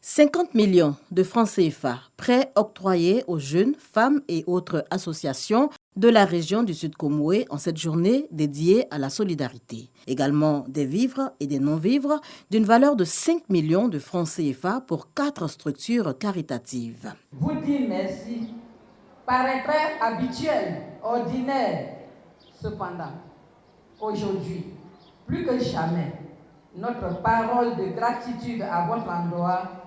50 millions de francs CFA, prêts octroyés aux jeunes, femmes et autres associations de la région du Sud Comoé en cette journée dédiée à la solidarité. Également des vivres et des non-vivres d'une valeur de 5 millions de francs CFA pour 4 structures caritatives. Vous dire merci paraîtrait habituel, ordinaire. Cependant, aujourd'hui, plus que jamais, notre parole de gratitude à votre endroit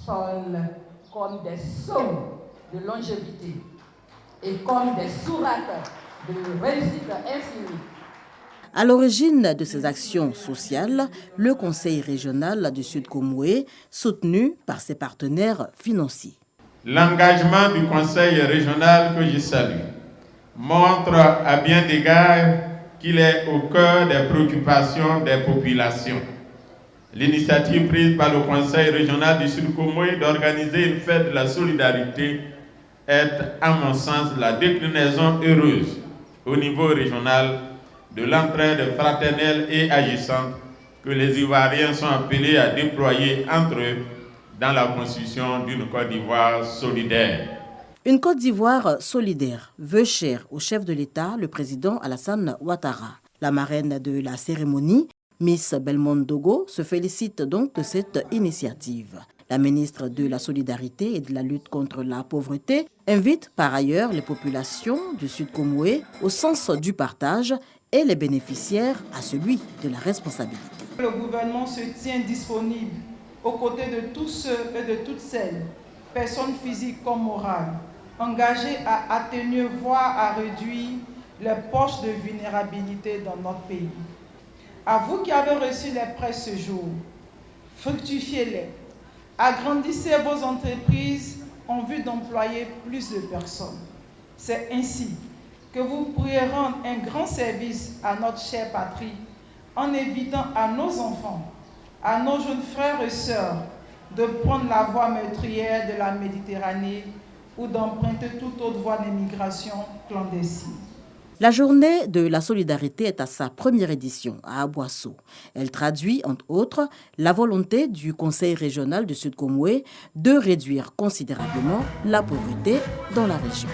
sonne comme des sommes de longévité et comme des sourates de réussite infinie. À l'origine de ces actions sociales, le Conseil régional du Sud Comoé, soutenu par ses partenaires financiers. L'engagement du Conseil régional que je salue montre à bien d'égards qu'il est au cœur des préoccupations des populations. L'initiative prise par le Conseil régional du Sud Comoé d'organiser une fête de la solidarité est, à mon sens, la déclinaison heureuse au niveau régional de l'entraide fraternelle et agissante que les Ivoiriens sont appelés à déployer entre eux dans la construction d'une Côte d'Ivoire solidaire. Une Côte d'Ivoire solidaire veut cher au chef de l'État, le président Alassane Ouattara. La marraine de la cérémonie, Miss Belmondo Dogo, se félicite donc de cette initiative. La ministre de la Solidarité et de la lutte contre la pauvreté invite par ailleurs les populations du Sud Comoé au sens du partage et les bénéficiaires à celui de la responsabilité. Le gouvernement se tient disponible aux côtés de tous ceux et de toutes celles, personnes physiques comme morales, engagées à atténuer, voire à réduire les poches de vulnérabilité dans notre pays. À vous qui avez reçu les prêts ce jour, fructifiez-les, agrandissez vos entreprises en vue d'employer plus de personnes. C'est ainsi que vous pourrez rendre un grand service à notre chère patrie en évitant à nos enfants, à nos jeunes frères et sœurs de prendre la voie meurtrière de la Méditerranée ou d'emprunter toute autre voie d'immigration clandestine. La journée de la solidarité est à sa première édition à Aboissou. Elle traduit, entre autres, la volonté du Conseil régional du Sud Comoé de réduire considérablement la pauvreté dans la région.